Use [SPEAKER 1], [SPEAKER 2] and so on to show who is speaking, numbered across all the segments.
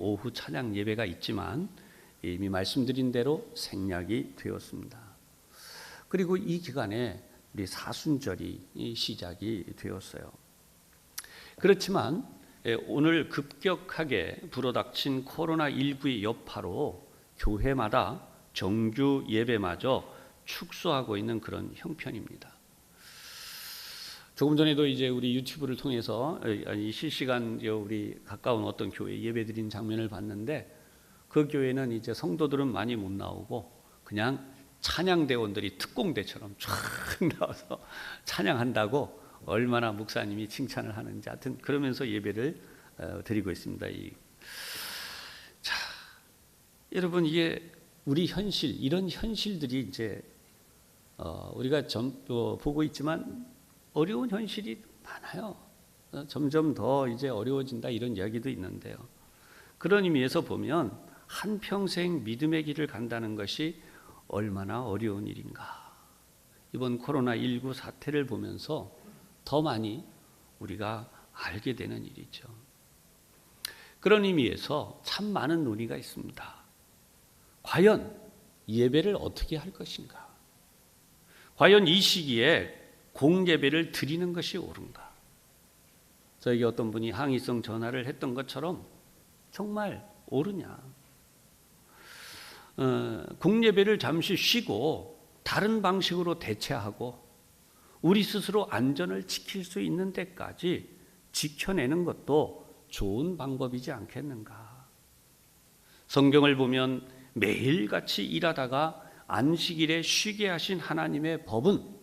[SPEAKER 1] 오후 찬양 예배가 있지만 이미 말씀드린 대로 생략이 되었습니다. 그리고 이 기간에 우리 사순절이 시작이 되었어요. 그렇지만 오늘 급격하게 불어닥친 코로나19의 여파로 교회마다 정규 예배마저 축소하고 있는 그런 형편입니다. 조금 전에도 이제 우리 유튜브를 통해서 실시간 우리 가까운 어떤 교회 예배드린 장면을 봤는데, 그 교회는 이제 성도들은 많이 못 나오고 그냥 찬양대원들이 특공대처럼 쫙 나와서 찬양한다고 얼마나 목사님이 칭찬을 하는지, 하여튼 그러면서 예배를 드리고 있습니다. 자, 여러분, 이게 우리 현실, 이런 현실들이 이제 우리가 보고 있지만 어려운 현실이 많아요. 점점 더 이제 어려워진다, 이런 이야기도 있는데요. 그런 의미에서 보면 한평생 믿음의 길을 간다는 것이 얼마나 어려운 일인가. 이번 코로나19 사태를 보면서 더 많이 우리가 알게 되는 일이죠. 그런 의미에서 참 많은 논의가 있습니다. 과연 예배를 어떻게 할 것인가? 과연 이 시기에 공예배를 드리는 것이 옳은가? 저에게 어떤 분이 항의성 전화를 했던 것처럼 정말 옳으냐? 공예배를 잠시 쉬고 다른 방식으로 대체하고 우리 스스로 안전을 지킬 수 있는 데까지 지켜내는 것도 좋은 방법이지 않겠는가? 성경을 보면 매일같이 일하다가 안식일에 쉬게 하신 하나님의 법은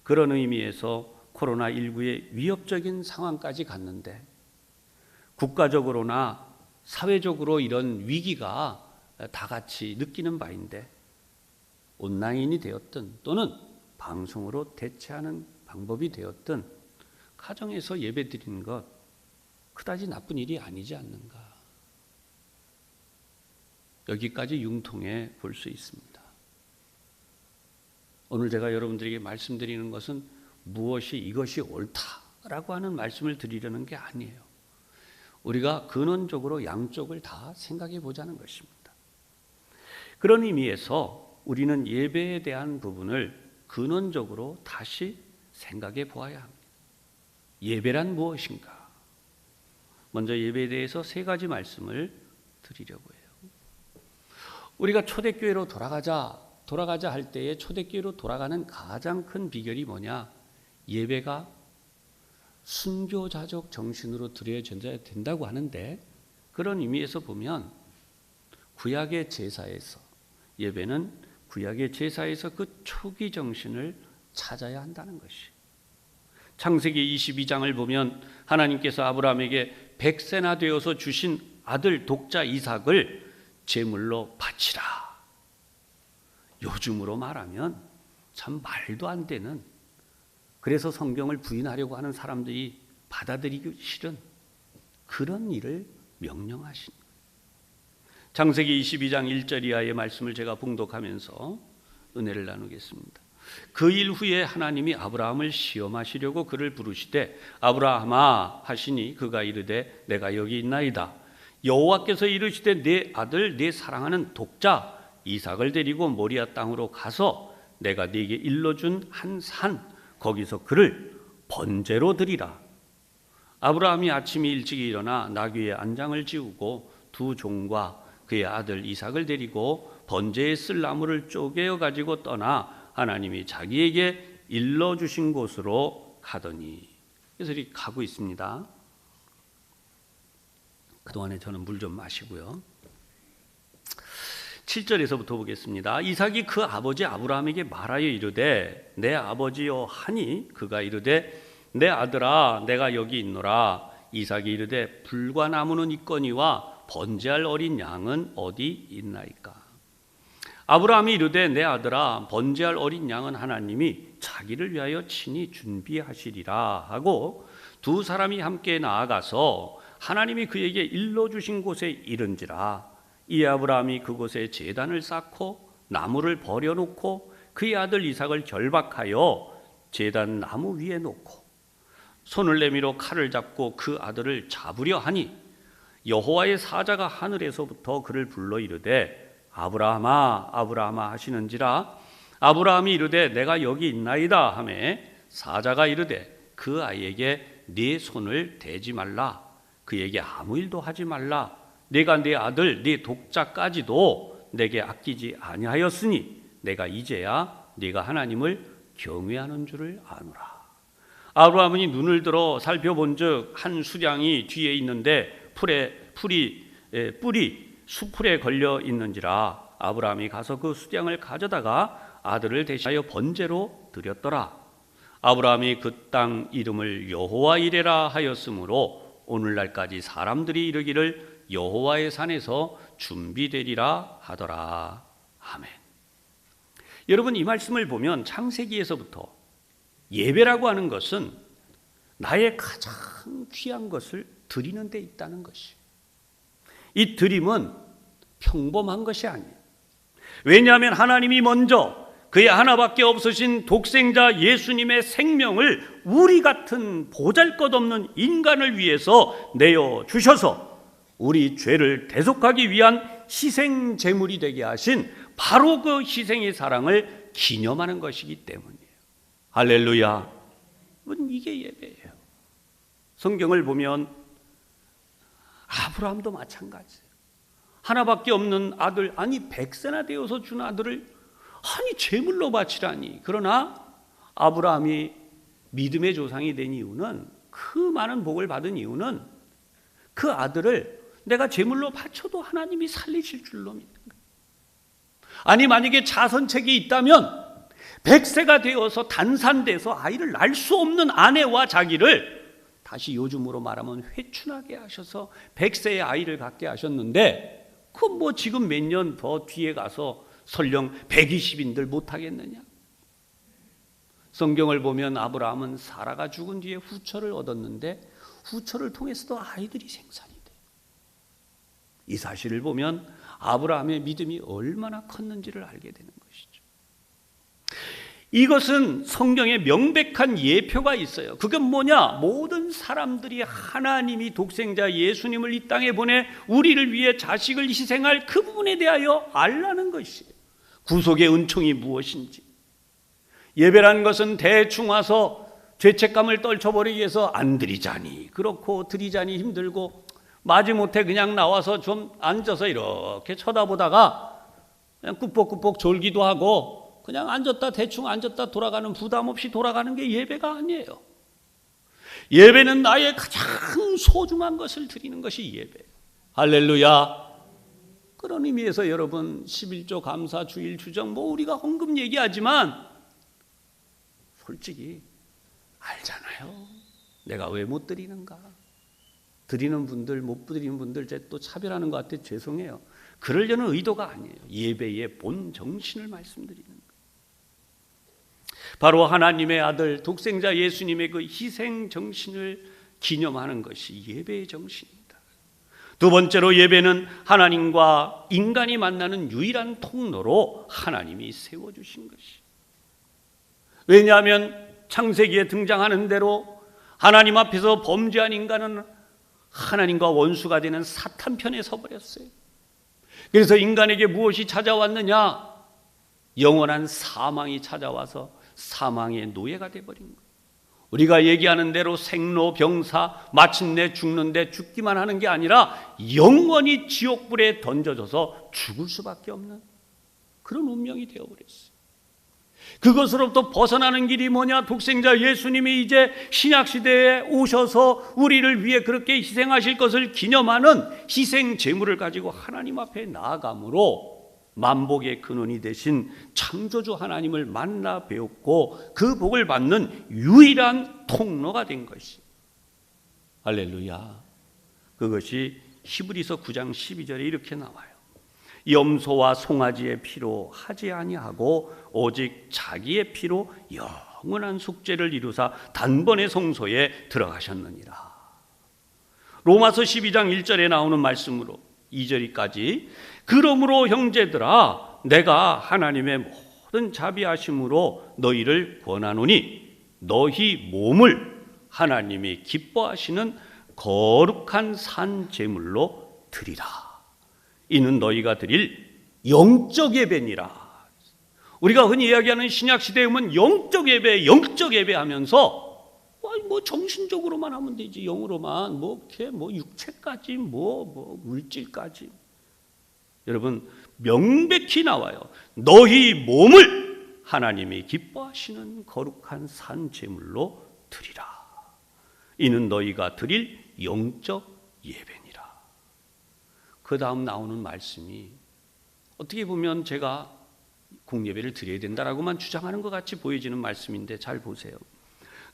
[SPEAKER 1] 그런 의미에서 코로나19의 위협적인 상황까지 갔는데, 국가적으로나 사회적으로 이런 위기가 다 같이 느끼는 바인데, 온라인이 되었든 또는 방송으로 대체하는 방법이 되었든 가정에서 예배 드리는 것 그다지 나쁜 일이 아니지 않는가. 여기까지 융통해 볼 수 있습니다. 오늘 제가 여러분들에게 말씀드리는 것은 무엇이 이것이 옳다라고 하는 말씀을 드리려는 게 아니에요. 우리가 근원적으로 양쪽을 다 생각해 보자는 것입니다. 그런 의미에서 우리는 예배에 대한 부분을 근원적으로 다시 생각해 보아야 합니다. 예배란 무엇인가? 먼저 예배에 대해서 세 가지 말씀을 드리려고 해요. 우리가 초대교회로 돌아가자 할 때에 초대교회로 돌아가는 가장 큰 비결이 뭐냐? 예배가 순교자적 정신으로 드려져야 된다고 하는데, 그런 의미에서 보면 구약의 제사에서, 예배는 구약의 제사에서 그 초기 정신을 찾아야 한다는 것이. 창세기 22장을 보면 하나님께서 아브라함에게 100세나 되어서 주신 아들 독자 이삭을 제물로 바치라. 요즘으로 말하면 참 말도 안 되는, 그래서 성경을 부인하려고 하는 사람들이 받아들이기 싫은 그런 일을 명령하신. 창세기 22장 1절 이하의 말씀을 제가 봉독하면서 은혜를 나누겠습니다. 그 일 후에 하나님이 아브라함을 시험하시려고 그를 부르시되 아브라함아 하시니 그가 이르되 내가 여기 있나이다. 여호와께서 이르시되 내 아들 내 사랑하는 독자 이삭을 데리고 모리아 땅으로 가서 내가 네게 일러준 한 산 거기서 그를 번제로 드리라. 아브라함이 아침에 일찍 일어나 나귀의 안장을 지우고 두 종과 그의 아들 이삭을 데리고 번제에 쓸 나무를 쪼개어 가지고 떠나 하나님이 자기에게 일러주신 곳으로 가더니. 그래서 이렇게 가고 있습니다. 그동안에 저는 물 좀 마시고요. 7절에서부터 보겠습니다. 이삭이 그 아버지 아브라함에게 말하여 이르되 내 아버지여 하니 그가 이르되 내 아들아 내가 여기 있노라. 이삭이 이르되 불과 나무는 있거니와 번제할 어린 양은 어디 있나이까. 아브라함이 이르되 내 아들아 번제할 어린 양은 하나님이 자기를 위하여 친히 준비하시리라 하고 두 사람이 함께 나아가서 하나님이 그에게 일러주신 곳에 이른지라. 이 아브라함이 그곳에 제단을 쌓고 나무를 버려놓고 그의 아들 이삭을 결박하여 제단 나무 위에 놓고 손을 내밀어 칼을 잡고 그 아들을 잡으려 하니 여호와의 사자가 하늘에서부터 그를 불러 이르되 아브라함아 아브라함아 하시는지라 아브라함이 이르되 내가 여기 있나이다 하매 사자가 이르되 그 아이에게 네 손을 대지 말라 그에게 아무 일도 하지 말라 내가 네 아들 네 독자까지도 내게 아끼지 아니하였으니 내가 이제야 네가 하나님을 경외하는 줄을 아노라. 아브라함이 눈을 들어 살펴본즉 한 수량이 뒤에 있는데 뿌리 수풀에 걸려 있는지라 아브라함이 가서 그 수량을 가져다가 아들을 대신하여 번제로 드렸더라. 아브라함이 그 땅 이름을 여호와 이레라 하였으므로 오늘날까지 사람들이 이르기를 여호와의 산에서 준비되리라 하더라. 아멘. 여러분, 이 말씀을 보면 창세기에서부터 예배라고 하는 것은 나의 가장 귀한 것을 드리는 데 있다는 것이, 이 드림은 평범한 것이 아니에요. 왜냐하면 하나님이 먼저 그의 하나밖에 없으신 독생자 예수님의 생명을 우리 같은 보잘것없는 인간을 위해서 내어주셔서 우리 죄를 대속하기 위한 희생 제물이 되게 하신 바로 그 희생의 사랑을 기념하는 것이기 때문이에요. 할렐루야. 이게 예배예요. 성경을 보면 아브라함도 마찬가지예요. 하나밖에 없는 아들, 아니 100세나 되어서 준 아들을 아니 제물로 바치라니. 그러나 아브라함이 믿음의 조상이 된 이유는, 그 많은 복을 받은 이유는 그 아들을 내가 제물로 바쳐도 하나님이 살리실 줄로 믿는 거예요. 아니 만약에 자선책이 있다면 100세가 되어서 단산돼서 아이를 낳을 수 없는 아내와 자기를 다시 요즘으로 말하면 회춘하게 하셔서 100세의 아이를 갖게 하셨는데, 그건 뭐 지금 몇 년 더 뒤에 가서 설령 120인들 못하겠느냐. 성경을 보면 아브라함은 사라가 죽은 뒤에 후처를 얻었는데 후처를 통해서도 아이들이 생산이 돼요. 이 사실을 보면 아브라함의 믿음이 얼마나 컸는지를 알게 되는 것이죠. 이것은 성경에 명백한 예표가 있어요. 그건 뭐냐? 모든 사람들이 하나님이 독생자 예수님을 이 땅에 보내 우리를 위해 자식을 희생할 그 부분에 대하여 알라는 것이에요. 구속의 은총이 무엇인지. 예배라는 것은 대충 와서 죄책감을 떨쳐버리기 위해서 안 드리자니 그렇고 드리자니 힘들고 마지못해 그냥 나와서 좀 앉아서 이렇게 쳐다보다가 그냥 꾸벅꾸벅 졸기도 하고 그냥 앉았다 대충 앉았다 돌아가는, 부담 없이 돌아가는 게 예배가 아니에요. 예배는 나의 가장 소중한 것을 드리는 것이 예배예요. 할렐루야. 그런 의미에서 여러분 11조 감사 주일 주정 뭐 우리가 헌금 얘기하지만 솔직히 알잖아요. 내가 왜 못 드리는가. 드리는 분들 못 드리는 분들 제 또 차별하는 것 같아 죄송해요. 그러려는 의도가 아니에요. 예배의 본 정신을 말씀드리는 거예요. 바로 하나님의 아들 독생자 예수님의 그 희생 정신을 기념하는 것이 예배의 정신입니다. 두 번째로 예배는 하나님과 인간이 만나는 유일한 통로로 하나님이 세워주신 것이. 왜냐하면 창세기에 등장하는 대로 하나님 앞에서 범죄한 인간은 하나님과 원수가 되는 사탄 편에 서버렸어요. 그래서 인간에게 무엇이 찾아왔느냐? 영원한 사망이 찾아와서 사망의 노예가 되어버린 거예요. 우리가 얘기하는 대로 생로병사, 마침내 죽는데 죽기만 하는 게 아니라 영원히 지옥불에 던져져서 죽을 수밖에 없는 그런 운명이 되어버렸어요. 그것으로부터 벗어나는 길이 뭐냐? 독생자 예수님이 이제 신약시대에 오셔서 우리를 위해 그렇게 희생하실 것을 기념하는 희생 제물을 가지고 하나님 앞에 나아감으로 만복의 근원이 되신 창조주 하나님을 만나 배웠고 그 복을 받는 유일한 통로가 된 것이. 할렐루야. 그것이 히브리서 9장 12절에 이렇게 나와요. 염소와 송아지의 피로 하지 아니하고 오직 자기의 피로 영원한 속죄를 이루사 단번에 성소에 들어가셨느니라. 로마서 12장 1절에 나오는 말씀으로 2절까지 그러므로 형제들아 내가 하나님의 모든 자비하심으로 너희를 권하노니 너희 몸을 하나님이 기뻐하시는 거룩한 제물로 드리라. 이는 너희가 드릴 영적 예배니라. 우리가 흔히 이야기하는 신약시대에 보면 영적 예배, 영적 예배 하면서 뭐 정신적으로만 하면 되지, 영으로만 뭐 육체까지 뭐 물질까지. 여러분, 명백히 나와요. 너희 몸을 하나님이 기뻐하시는 거룩한 제물로 드리라. 이는 너희가 드릴 영적 예배니라. 그 다음 나오는 말씀이 어떻게 보면 제가 공예배를 드려야 된다라고만 주장하는 것 같이 보여지는 말씀인데 잘 보세요.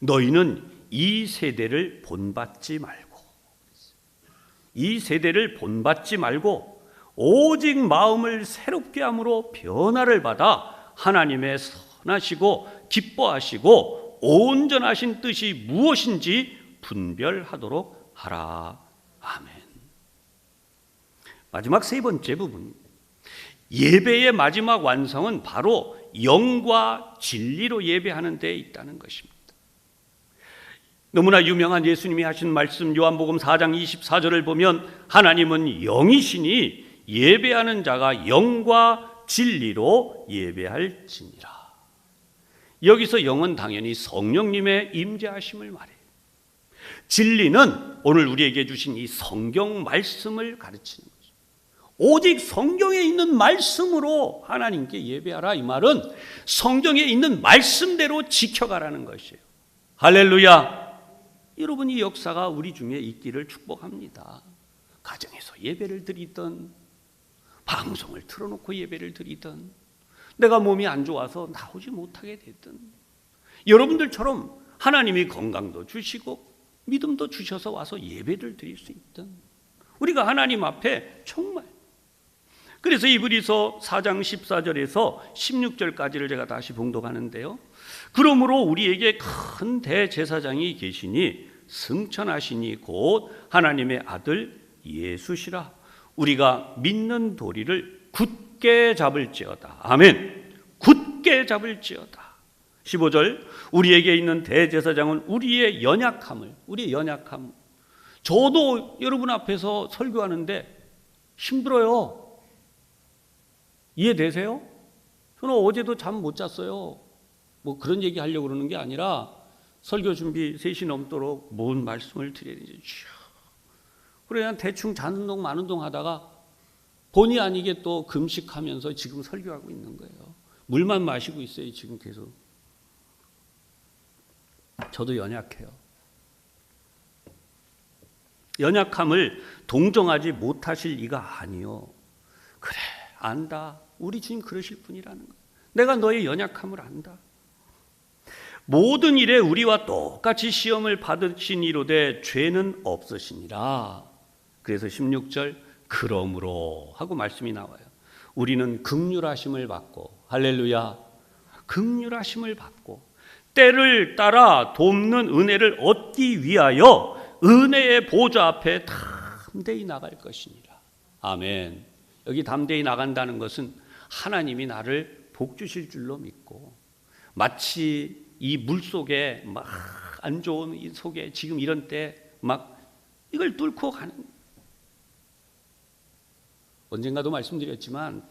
[SPEAKER 1] 너희는 이 세대를 본받지 말고 오직 마음을 새롭게 함으로 변화를 받아 하나님의 선하시고 기뻐하시고 온전하신 뜻이 무엇인지 분별하도록 하라. 아멘. 마지막 세 번째 부분, 예배의 마지막 완성은 바로 영과 진리로 예배하는 데 있다는 것입니다. 너무나 유명한 예수님이 하신 말씀, 요한복음 4장 24절을 보면 하나님은 영이시니 예배하는 자가 영과 진리로 예배할지니라. 여기서 영은 당연히 성령님의 임재하심을 말해요. 진리는 오늘 우리에게 주신 이 성경 말씀을 가르치는 거죠. 오직 성경에 있는 말씀으로 하나님께 예배하라. 이 말은 성경에 있는 말씀대로 지켜가라는 것이에요. 할렐루야. 여러분, 이 역사가 우리 중에 있기를 축복합니다. 가정에서 예배를 드리던, 방송을 틀어놓고 예배를 드리던, 내가 몸이 안 좋아서 나오지 못하게 됐던, 여러분들처럼 하나님이 건강도 주시고 믿음도 주셔서 와서 예배를 드릴 수 있던, 우리가 하나님 앞에 정말, 그래서 이브리서 4장 14절에서 16절까지를 제가 다시 봉독하는데요. 그러므로 우리에게 큰 대제사장이 계시니 승천하시니 곧 하나님의 아들 예수시라. 우리가 믿는 도리를 굳게 잡을지어다. 아멘. 굳게 잡을지어다. 15절, 우리에게 있는 대제사장은 우리의 연약함. 저도 여러분 앞에서 설교하는데 힘들어요. 이해되세요? 저는 어제도 잠 못 잤어요. 뭐 그런 얘기 하려고 그러는 게 아니라 설교 준비 3시 넘도록 뭔 말씀을 드려야 되지. 그래 대충 자는 동 마는 동 하다가 본의 아니게 또 금식하면서 지금 설교하고 있는 거예요. 물만 마시고 있어요, 지금 계속. 저도 연약해요. 연약함을 동정하지 못하실 리가 아니요. 그래, 안다. 우리 주님 그러실 분이라는 거예요. 내가 너의 연약함을 안다. 모든 일에 우리와 똑같이 시험을 받으신 이로되 죄는 없으시니라. 그래서 16절, 그러므로 하고 말씀이 나와요. 우리는 긍휼하심을 받고, 할렐루야, 긍휼하심을 받고 때를 따라 돕는 은혜를 얻기 위하여 은혜의 보좌 앞에 담대히 나갈 것이니라. 아멘. 여기 담대히 나간다는 것은 하나님이 나를 복 주실 줄로 믿고, 마치 이 물 속에 막 안 좋은 이 속에 지금 이런 때 막 이걸 뚫고 가는. 언젠가도 말씀드렸지만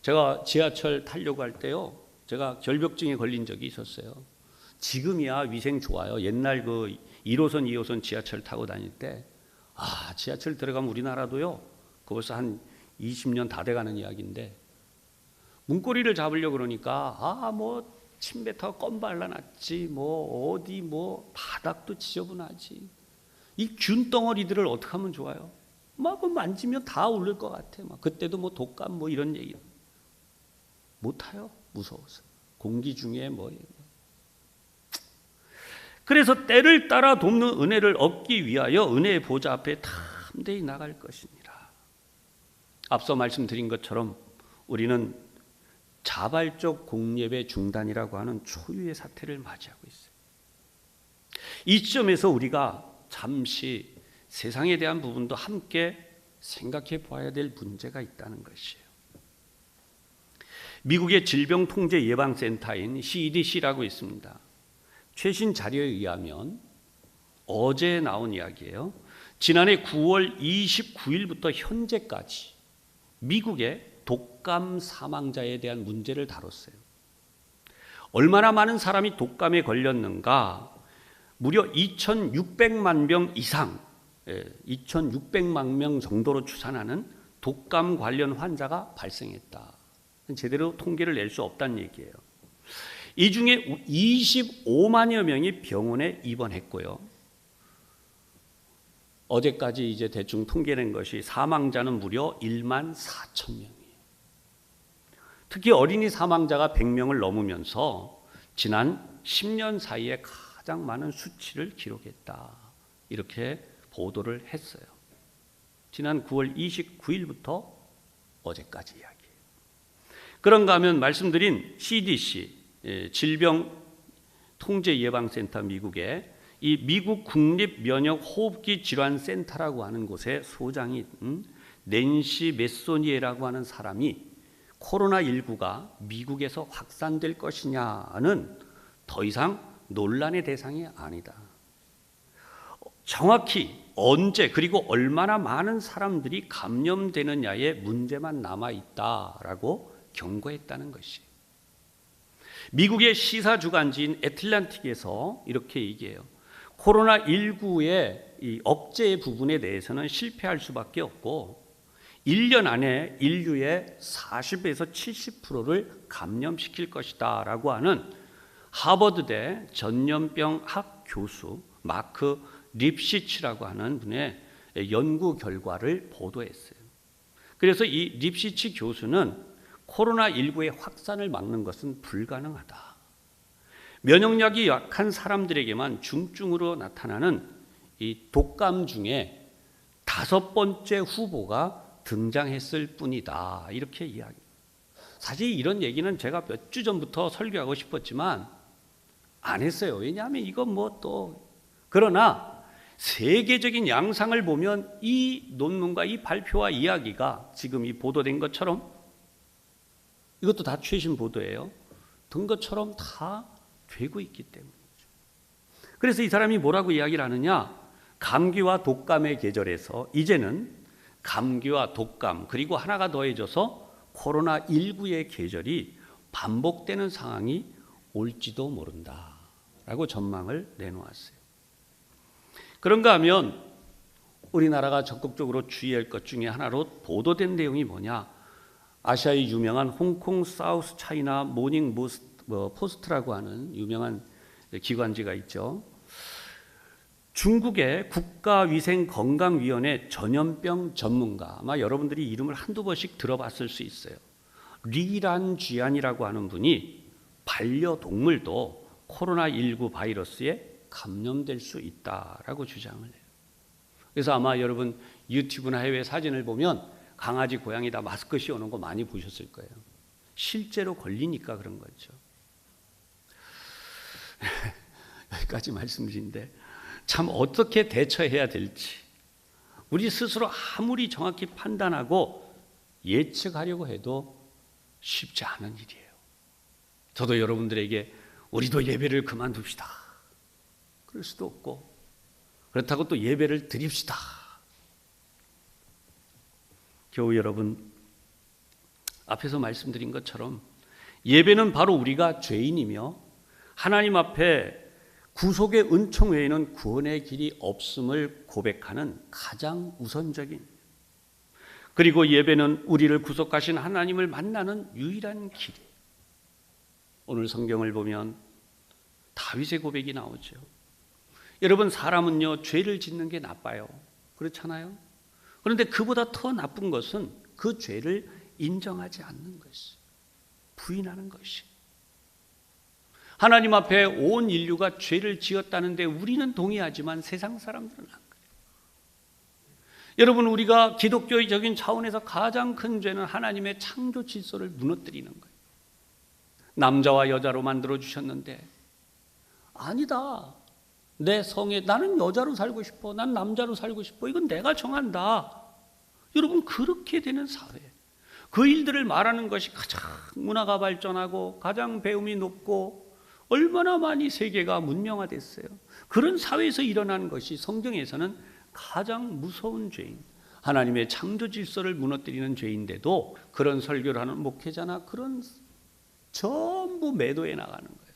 [SPEAKER 1] 제가 지하철 타려고 할 때요, 제가 결벽증에 걸린 적이 있었어요. 지금이야 위생 좋아요. 옛날 그 1호선 2호선 지하철 타고 다닐 때, 지하철 들어가면 우리나라도요, 그 벌써 한 20년 다 돼가는 이야기인데, 문고리를 잡으려고 그러니까 뭐 침뱉어 껌 발라놨지, 뭐 어디 뭐 바닥도 지저분하지, 이 균 덩어리들을 어떻게 하면 좋아요? 막 만지면 다 오를 것 같아. 막 그때도 뭐 독감 뭐 이런 얘기 못 타요. 무서워서. 공기 중에 뭐. 그래서 때를 따라 돕는 은혜를 얻기 위하여 은혜의 보좌 앞에 담대히 나갈 것이니라. 앞서 말씀드린 것처럼 우리는 자발적 공예배 중단이라고 하는 초유의 사태를 맞이하고 있어요. 이 시점에서 우리가 잠시 세상에 대한 부분도 함께 생각해 보아야 될 문제가 있다는 것이에요. 미국의 질병통제예방센터인 CDC라고 있습니다. 최신 자료에 의하면 어제 나온 이야기예요. 지난해 9월 29일부터 현재까지 미국의 독감 사망자에 대한 문제를 다뤘어요. 얼마나 많은 사람이 독감에 걸렸는가? 무려 2,600만 명 이상, 2,600만 명 정도로 추산하는 독감 관련 환자가 발생했다. 제대로 통계를 낼 수 없다는 얘기예요. 이 중에 25만여 명이 병원에 입원했고요. 어제까지 이제 대충 통계낸 것이 사망자는 무려 1만 4천 명이에요. 특히 어린이 사망자가 100명을 넘으면서 지난 10년 사이에 가장 많은 수치를 기록했다. 이렇게 보도를 했어요. 지난 9월 29일부터 어제까지 이야기예요. 그런가 하면 말씀드린 CDC, 질병통제예방센터 미국의 이 미국 국립면역호흡기질환센터라고 하는 곳의 소장인 낸시 메소니에라고 하는 사람이 코로나19가 미국에서 확산될 것이냐는 더 이상 논란의 대상이 아니다. 정확히 언제 그리고 얼마나 많은 사람들이 감염되느냐의 문제만 남아있다라고 경고했다는 것이. 미국의 시사주간지인 애틀란틱에서 이렇게 얘기해요. 코로나19의 이 억제 부분에 대해서는 실패할 수밖에 없고 1년 안에 인류의 40에서 70%를 감염시킬 것이다 라고 하는 하버드대 전염병학 교수 마크 립시치라고 하는 분의 연구 결과를 보도했어요. 그래서 이 립시치 교수는 코로나19의 확산을 막는 것은 불가능하다. 면역력이 약한 사람들에게만 중증으로 나타나는 이 독감 중에 5번째 후보가 등장했을 뿐이다. 이렇게 이야기해요. 사실 이런 얘기는 제가 몇 주 전부터 설교하고 싶었지만 안 했어요. 왜냐하면 이건 뭐 또 그러나 세계적인 양상을 보면 이 논문과 이 발표와 이야기가 지금 이 보도된 것처럼 이것도 다 최신 보도예요. 된 것처럼 다 되고 있기 때문이죠. 그래서 이 사람이 뭐라고 이야기를 하느냐? 감기와 독감의 계절에서 이제는 감기와 독감 그리고 하나가 더해져서 코로나19의 계절이 반복되는 상황이 올지도 모른다라고 전망을 내놓았어요. 그런가 하면 우리나라가 적극적으로 주의할 것 중에 하나로 보도된 내용이 뭐냐? 아시아의 유명한 홍콩 사우스 차이나 모닝 포스트라고 하는 유명한 기관지가 있죠. 중국의 국가위생건강위원회 전염병 전문가, 아마 여러분들이 이름을 한두 번씩 들어봤을 수 있어요. 리란쥐안이라고 하는 분이 반려동물도 코로나19 바이러스에 감염될 수 있다라고 주장을 해요. 그래서 아마 여러분 유튜브나 해외 사진을 보면 강아지, 고양이 다 마스크 씌워놓은 거 많이 보셨을 거예요. 실제로 걸리니까 그런 거죠. 여기까지 말씀드린데 참 어떻게 대처해야 될지 우리 스스로 아무리 정확히 판단하고 예측하려고 해도 쉽지 않은 일이에요. 저도 여러분들에게 우리도 예배를 그만둡시다 그럴 수도 없고 그렇다고 또 예배를 드립시다. 겨우 여러분 앞에서 말씀드린 것처럼 예배는 바로 우리가 죄인이며 하나님 앞에 구속의 은총 외에는 구원의 길이 없음을 고백하는 가장 우선적인, 그리고 예배는 우리를 구속하신 하나님을 만나는 유일한 길이에요. 오늘 성경을 보면 다윗의 고백이 나오죠. 여러분 사람은요 죄를 짓는 게 나빠요. 그렇잖아요. 그런데 그보다 더 나쁜 것은 그 죄를 인정하지 않는 것이, 부인하는 것이. 하나님 앞에 온 인류가 죄를 지었다는데 우리는 동의하지만 세상 사람들은 안 그래요. 여러분 우리가 기독교적인 차원에서 가장 큰 죄는 하나님의 창조 질서를 무너뜨리는 거예요. 남자와 여자로 만들어 주셨는데 아니다. 내 성에 나는 여자로 살고 싶어. 난 남자로 살고 싶어. 이건 내가 정한다. 여러분 그렇게 되는 사회. 그 일들을 말하는 것이 가장 문화가 발전하고 가장 배움이 높고 얼마나 많이 세계가 문명화됐어요. 그런 사회에서 일어나는 것이 성경에서는 가장 무서운 죄인, 하나님의 창조 질서를 무너뜨리는 죄인데도 그런 설교를 하는 목회자나 그런 전부 매도해 나가는 거예요.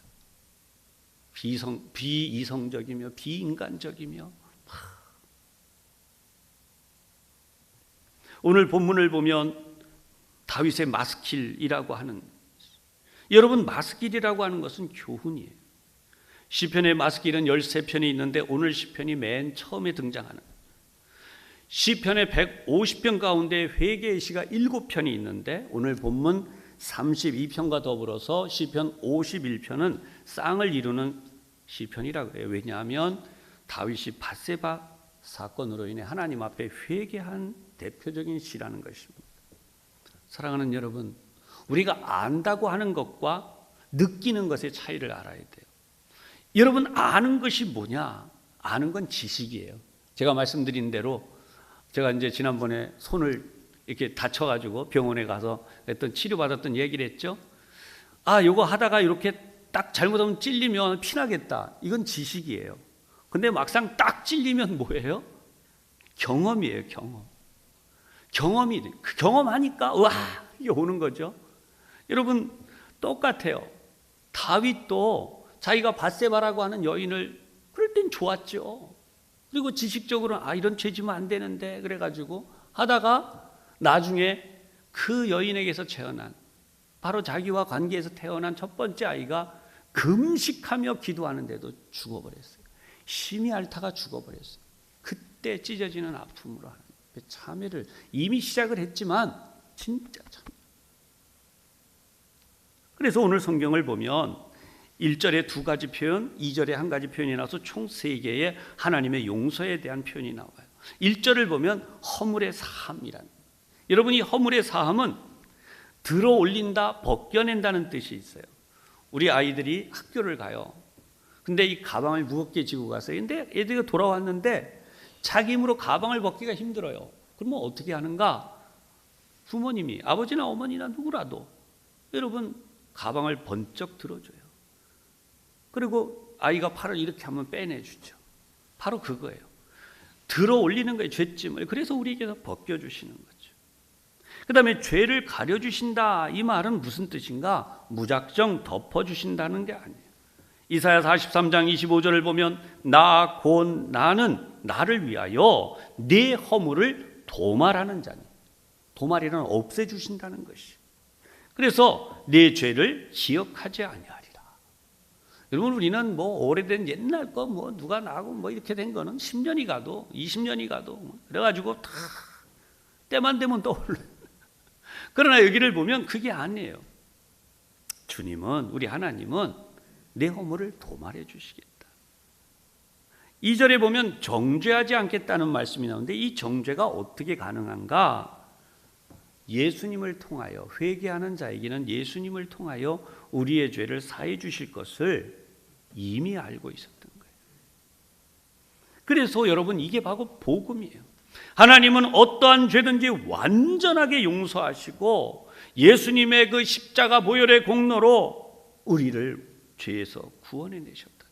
[SPEAKER 1] 비이성적이며 비인간적이며. 오늘 본문을 보면 다윗의 마스킬이라고 하는, 여러분 마스킬이라고 하는 것은 교훈이에요. 시편의 마스킬은 13편이 있는데 오늘 시편이 맨 처음에 등장하는, 시편의 150편 가운데 회개의 시가 7편이 있는데 오늘 본문 32편과 더불어서 시편 51편은 쌍을 이루는 시편이라고 해요. 왜냐하면 다윗이 밧세바 사건으로 인해 하나님 앞에 회개한 대표적인 시라는 것입니다. 사랑하는 여러분, 우리가 안다고 하는 것과 느끼는 것의 차이를 알아야 돼요. 여러분, 아는 것이 뭐냐? 아는 건 지식이에요. 제가 말씀드린 대로 제가 이제 지난번에 손을 이렇게 다쳐가지고 병원에 가서 했던 치료받았던 얘기를 했죠. 요거 하다가 이렇게 딱 잘못하면 찔리면 피나겠다. 이건 지식이에요. 근데 막상 딱 찔리면 뭐예요? 경험이에요, 경험. 경험하니까 와, 이게 오는 거죠. 여러분, 똑같아요. 다윗도 자기가 밧세바라고 하는 여인을 그럴 땐 좋았죠. 그리고 지식적으로는 이런 죄 지면 안 되는데 그래가지고 하다가 나중에 그 여인에게서 태어난, 바로 자기와 관계에서 태어난 첫 번째 아이가 금식하며 기도하는데도 죽어버렸어요. 심히 앓다가 죽어버렸어요. 그때 찢어지는 아픔으로 하는 참회를 이미 시작을 했지만 진짜 참. 그래서 오늘 성경을 보면 1절에 2가지 표현, 2절에 1가지 표현이 나와서 총 3개의 하나님의 용서에 대한 표현이 나와요. 1절을 보면 허물의 사함이란, 여러분 이 허물의 사함은 들어 올린다, 벗겨낸다는 뜻이 있어요. 우리 아이들이 학교를 가요. 근데 이 가방을 무겁게 지고 갔어요. 근데 애들이 돌아왔는데 자기 힘으로 가방을 벗기가 힘들어요. 그러면 어떻게 하는가? 부모님이, 아버지나 어머니나 누구라도 여러분 가방을 번쩍 들어줘요. 그리고 아이가 팔을 이렇게 하면 빼내주죠. 바로 그거예요. 들어 올리는 거예요, 죄짐을. 그래서 우리에게서 벗겨주시는 거죠. 그 다음에 죄를 가려주신다, 이 말은 무슨 뜻인가? 무작정 덮어주신다는 게 아니에요. 이사야 43장 25절을 보면 곧 나는 나를 위하여 네 허물을 도말하는 자니, 도말이란 없애주신다는 것이. 그래서 네 죄를 기억하지 아니하리라. 여러분, 우리는 뭐 오래된 옛날 거 뭐 누가 나고 뭐 이렇게 된 거는 10년이 가도 20년이 가도 그래가지고 다 때만 되면 떠올라요. 그러나 여기를 보면 그게 아니에요. 주님은, 우리 하나님은 내 허물을 도말해 주시겠다. 2절에 보면 정죄하지 않겠다는 말씀이 나오는데 이 정죄가 어떻게 가능한가? 예수님을 통하여, 회개하는 자에게는 예수님을 통하여 우리의 죄를 사해 주실 것을 이미 알고 있었던 거예요. 그래서 여러분, 이게 바로 복음이에요. 하나님은 어떠한 죄든지 완전하게 용서하시고 예수님의 그 십자가 보혈의 공로로 우리를 죄에서 구원해내셨다.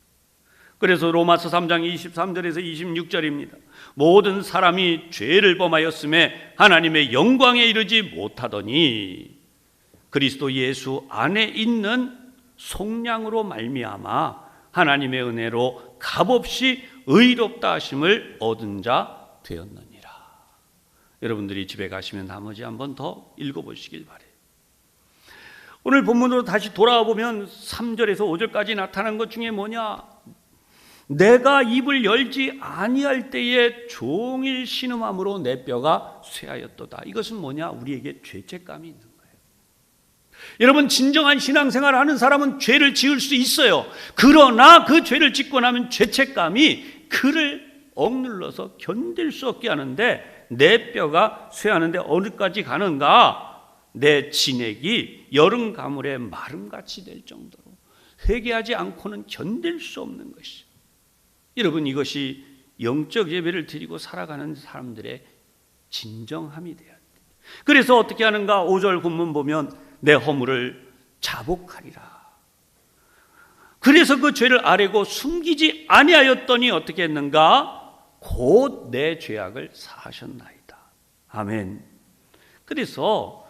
[SPEAKER 1] 그래서 로마서 3장 23절에서 26절입니다. 모든 사람이 죄를 범하였음에 하나님의 영광에 이르지 못하더니 그리스도 예수 안에 있는 속량으로 말미암아 하나님의 은혜로 값없이 의롭다 하심을 얻은 자 되었느니라. 여러분들이 집에 가시면 나머지 한번 더 읽어보시길 바래요. 오늘 본문으로 다시 돌아와 보면 3절에서 5절까지 나타난 것 중에 뭐냐? 내가 입을 열지 아니할 때에 종일 신음함으로 내 뼈가 쇠하였도다. 이것은 뭐냐? 우리에게 죄책감이 있는 거예요. 여러분, 진정한 신앙생활을 하는 사람은 죄를 지을 수 있어요. 그러나 그 죄를 짓고 나면 죄책감이 그를 억눌러서 견딜 수 없게 하는데, 내 뼈가 쇠하는데 어디까지 가는가? 내 진액이 여름 가물의 마름같이 될 정도로 회개하지 않고는 견딜 수 없는 것이. 여러분, 이것이 영적 예배를 드리고 살아가는 사람들의 진정함이 돼야 돼요. 그래서 어떻게 하는가? 5절 본문 보면 내 허물을 자복하리라. 그래서 그 죄를 아뢰고 숨기지 아니하였더니 어떻게 했는가? 곧 내 죄악을 사하셨나이다. 아멘. 그래서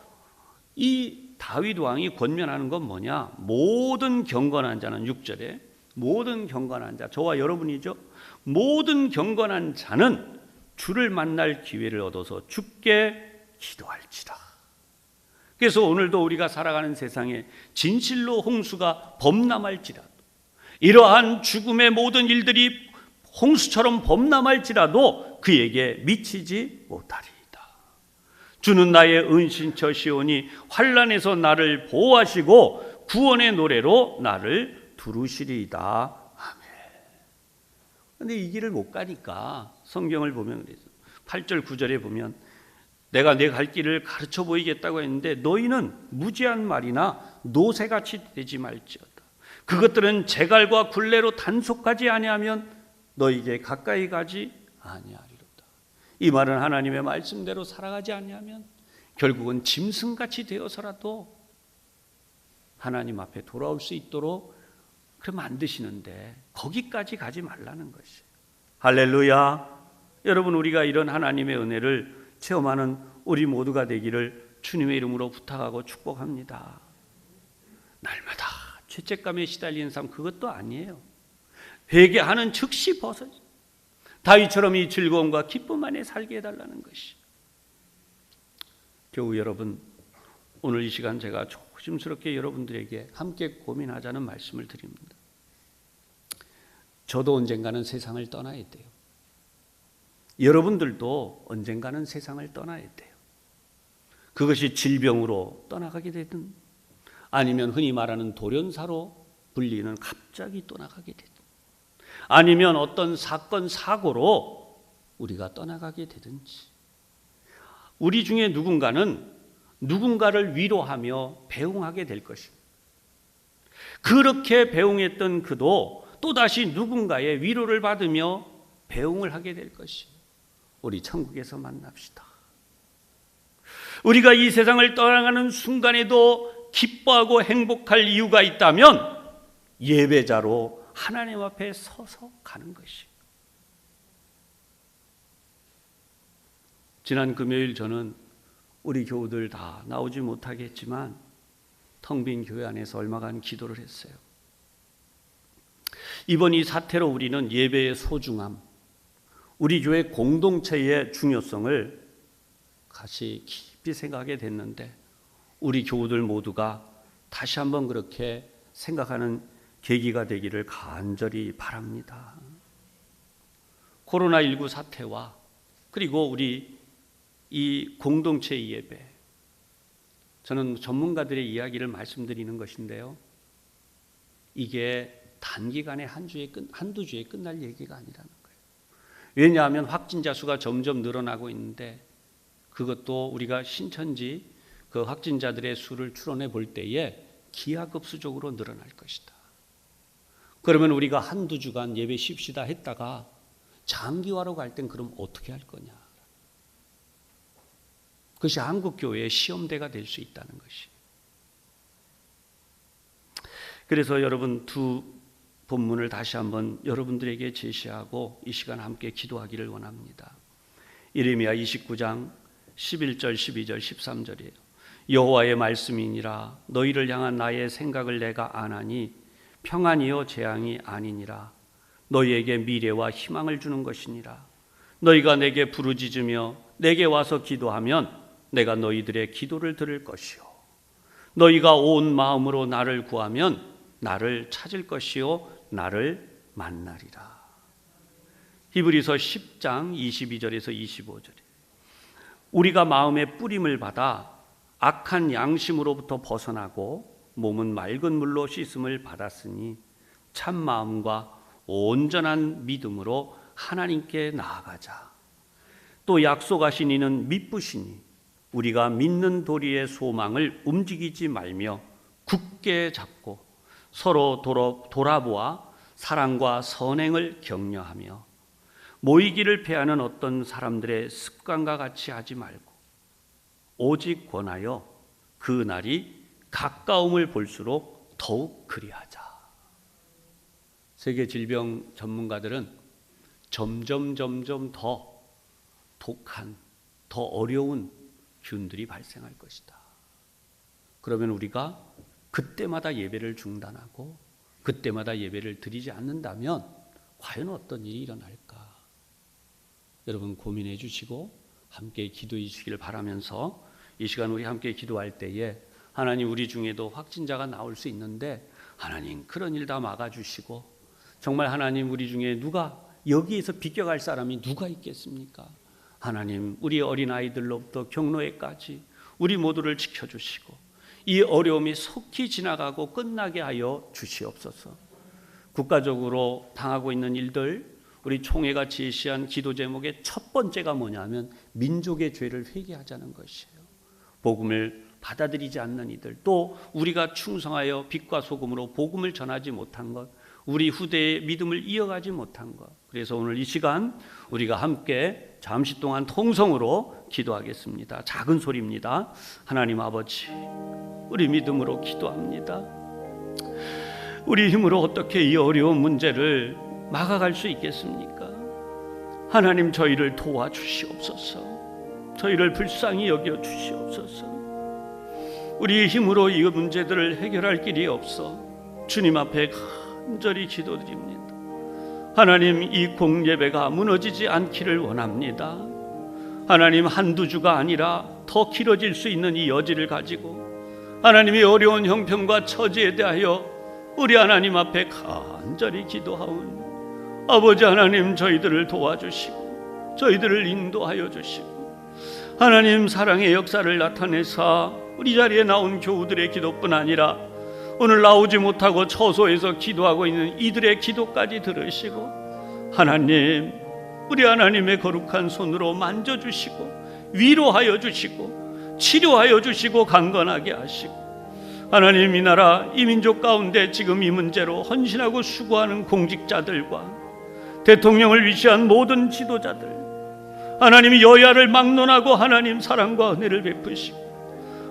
[SPEAKER 1] 이 다윗 왕이 권면하는 건 뭐냐? 모든 경건한 자는 6절에 모든 경건한 자, 저와 여러분이죠. 모든 경건한 자는 주를 만날 기회를 얻어서 주께 기도할지라. 그래서 오늘도 우리가 살아가는 세상에 진실로 홍수가 범람할지라도, 이러한 죽음의 모든 일들이 홍수처럼 범람할지라도 그에게 미치지 못하리이다. 주는 나의 은신처 시오니 환난에서 나를 보호하시고 구원의 노래로 나를 두르시리이다. 아멘. 그런데 이 길을 못 가니까 성경을 보면 그래서 8절 9절에 보면 내가 내 갈 길을 가르쳐 보이겠다고 했는데 너희는 무지한 말이나 노새같이 되지 말지어다. 그것들은 재갈과 굴레로 단속하지 아니하면 너희에게 가까이 가지 아니하리로다. 이 말은 하나님의 말씀대로 살아가지 아니하면 결국은 짐승같이 되어서라도 하나님 앞에 돌아올 수 있도록 그렇게 만드시는데 거기까지 가지 말라는 것이에요. 할렐루야. 여러분, 우리가 이런 하나님의 은혜를 체험하는 우리 모두가 되기를 주님의 이름으로 부탁하고 축복합니다. 날마다 죄책감에 시달리는 삶, 그것도 아니에요. 회개하는 즉시 벗어져 다윗처럼 이 즐거움과 기쁨 안에 살게 해달라는 것이. 교우 여러분, 오늘 이 시간 제가 조심스럽게 여러분들에게 함께 고민하자는 말씀을 드립니다. 저도 언젠가는 세상을 떠나야 돼요. 여러분들도 언젠가는 세상을 떠나야 돼요. 그것이 질병으로 떠나가게 되든 아니면 흔히 말하는 돌연사로 불리는 갑자기 떠나가게 되든 아니면 어떤 사건 사고로 우리가 떠나가게 되든지, 우리 중에 누군가는 누군가를 위로하며 배웅하게 될 것입니다. 그렇게 배웅했던 그도 또다시 누군가의 위로를 받으며 배웅을 하게 될 것입니다. 우리 천국에서 만납시다. 우리가 이 세상을 떠나가는 순간에도 기뻐하고 행복할 이유가 있다면 예배자로 하나님 앞에 서서 가는 것이에요. 지난 금요일 저는 우리 교우들 다 나오지 못하게 했지만 텅 빈 교회 안에서 얼마간 기도를 했어요. 이번 이 사태로 우리는 예배의 소중함, 우리 교회 공동체의 중요성을 다시 깊이 생각하게 됐는데 우리 교우들 모두가 다시 한번 그렇게 생각하는 계기가 되기를 간절히 바랍니다. 코로나19 사태와 그리고 우리 이 공동체 예배, 저는 전문가들의 이야기를 말씀드리는 것인데요, 이게 단기간에 한두 주에 끝날 얘기가 아니라는 거예요. 왜냐하면 확진자 수가 점점 늘어나고 있는데 그것도 우리가 신천지 그 확진자들의 수를 추론해 볼 때에 기하급수적으로 늘어날 것이다. 그러면 우리가 한두 주간 예배 쉽시다 했다가 장기화로 갈 땐 그럼 어떻게 할 거냐. 그것이 한국교회의 시험대가 될 수 있다는 것이. 그래서 여러분, 두 본문을 다시 한번 여러분들에게 제시하고 이 시간 함께 기도하기를 원합니다. 예레미야 29장 11절, 12절, 13절이에요. 여호와의 말씀이니라. 너희를 향한 나의 생각을 내가 아나니 평안이요 재앙이 아니니라. 너희에게 미래와 희망을 주는 것이니라. 너희가 내게 부르짖으며 내게 와서 기도하면 내가 너희들의 기도를 들을 것이요 너희가 온 마음으로 나를 구하면 나를 찾을 것이요 나를 만나리라. 히브리서 10장 22절에서 25절에 우리가 마음의 뿌림을 받아 악한 양심으로부터 벗어나고 몸은 맑은 물로 씻음을 받았으니 참 마음과 온전한 믿음으로 하나님께 나아가자. 또 약속하신 이는 미쁘시니 우리가 믿는 도리의 소망을 움직이지 말며 굳게 잡고 서로 돌아보아 사랑과 선행을 격려하며 모이기를 패하는 어떤 사람들의 습관과 같이 하지 말고 오직 권하여 그 날이 가까움을 볼수록 더욱 그리하자. 세계 질병 전문가들은 점점 더 독한, 더 어려운 균들이 발생할 것이다. 그러면 우리가 그때마다 예배를 중단하고 그때마다 예배를 드리지 않는다면 과연 어떤 일이 일어날까? 여러분 고민해 주시고 함께 기도해 주시길 바라면서 이 시간 우리 함께 기도할 때에 하나님, 우리 중에도 확진자가 나올 수 있는데 하나님 그런 일 다 막아주시고, 정말 하나님 우리 중에 누가 여기에서 비껴갈 사람이 누가 있겠습니까? 하나님, 우리 어린아이들로부터 경로에까지 우리 모두를 지켜주시고 이 어려움이 속히 지나가고 끝나게 하여 주시옵소서. 국가적으로 당하고 있는 일들, 우리 총회가 제시한 기도 제목의 첫 번째가 뭐냐면 민족의 죄를 회개하자는 것이에요. 복음을 받아들이지 않는 이들, 또 우리가 충성하여 빛과 소금으로 복음을 전하지 못한 것, 우리 후대의 믿음을 이어가지 못한 것. 그래서 오늘 이 시간 우리가 함께 잠시 동안 통성으로 기도하겠습니다. 작은 소리입니다. 하나님 아버지, 우리 믿음으로 기도합니다. 우리 힘으로 어떻게 이 어려운 문제를 막아갈 수 있겠습니까? 하나님, 저희를 도와주시옵소서. 저희를 불쌍히 여겨 주시옵소서. 우리의 힘으로 이 문제들을 해결할 길이 없어 주님 앞에 간절히 기도드립니다. 하나님, 이 공예배가 무너지지 않기를 원합니다. 하나님, 한두 주가 아니라 더 길어질 수 있는 이 여지를 가지고 하나님의 어려운 형편과 처지에 대하여 우리 하나님 앞에 간절히 기도하오니 아버지 하나님, 저희들을 도와주시고 저희들을 인도하여 주시고 하나님, 사랑의 역사를 나타내사 우리 자리에 나온 교우들의 기도뿐 아니라 오늘 나오지 못하고 처소에서 기도하고 있는 이들의 기도까지 들으시고 하나님, 우리 하나님의 거룩한 손으로 만져주시고 위로하여 주시고 치료하여 주시고 강건하게 하시고 하나님, 이 나라 이 민족 가운데 지금 이 문제로 헌신하고 수고하는 공직자들과 대통령을 위시한 모든 지도자들, 하나님이 여야를 막론하고 하나님 사랑과 은혜를 베푸시고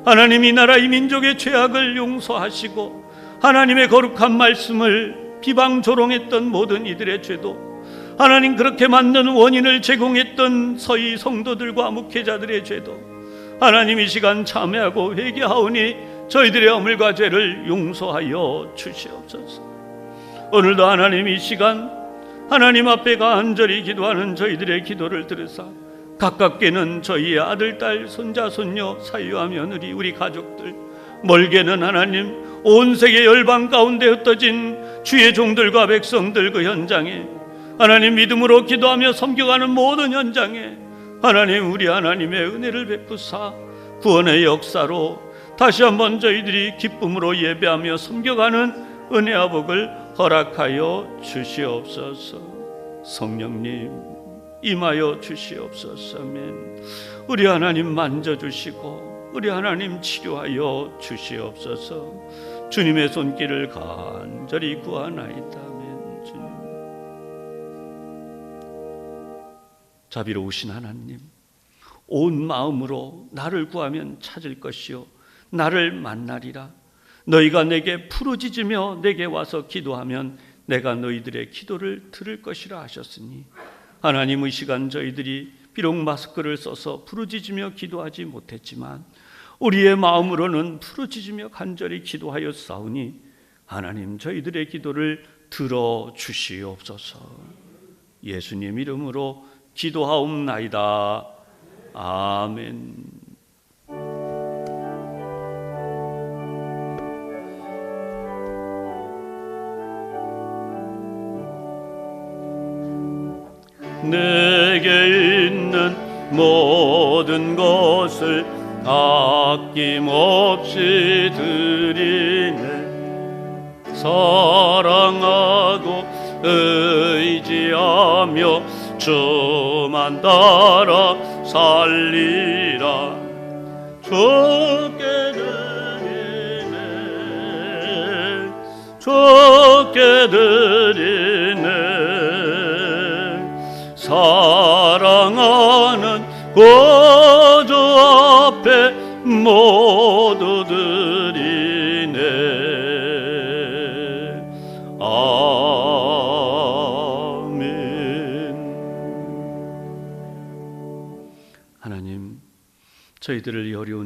[SPEAKER 1] 하나님, 이 나라 이 민족의 죄악을 용서하시고 하나님의 거룩한 말씀을 비방조롱했던 모든 이들의 죄도 하나님, 그렇게 만든 원인을 제공했던 서희 성도들과 목회자들의 죄도 하나님, 이 시간 참회하고 회개하오니 저희들의 허물과 죄를 용서하여 주시옵소서. 오늘도 하나님, 이 시간 하나님 앞에 간절히 기도하는 저희들의 기도를 들으사 가깝게는 저희의 아들, 딸, 손자, 손녀, 사위와 며느리, 우리 가족들, 멀게는 하나님 온 세계 열방 가운데 흩어진 주의 종들과 백성들, 그 현장에 하나님 믿음으로 기도하며 섬겨가는 모든 현장에 하나님, 우리 하나님의 은혜를 베푸사 구원의 역사로 다시 한번 저희들이 기쁨으로 예배하며 섬겨가는 은혜와 복을 허락하여 주시옵소서. 성령님 임하여 주시옵소서. 아멘. 우리 하나님 만져주시고 우리 하나님 치료하여 주시옵소서. 주님의 손길을 간절히 구하나이다. 아멘. 주님. 자비로우신 하나님, 온 마음으로 나를 구하면 찾을 것이요 나를 만나리라. 너희가 내게 부르짖으며 내게 와서 기도하면 내가 너희들의 기도를 들을 것이라 하셨으니 하나님, 이 시간 저희들이 비록 마스크를 써서 부르짖으며 기도하지 못했지만 우리의 마음으로는 부르짖으며 간절히 기도하여 싸우니 하나님, 저희들의 기도를 들어주시옵소서. 예수님 이름으로 기도하옵나이다. 아멘. 내게 있는 모든 것을 아낌없이 드리네. 사랑하고 의지하며 주만 따라 살리라. 주께 드리네, 주께 드리네. 사랑하는 구주 앞에 모두 드리네. 아멘. 저희들을 이 어려운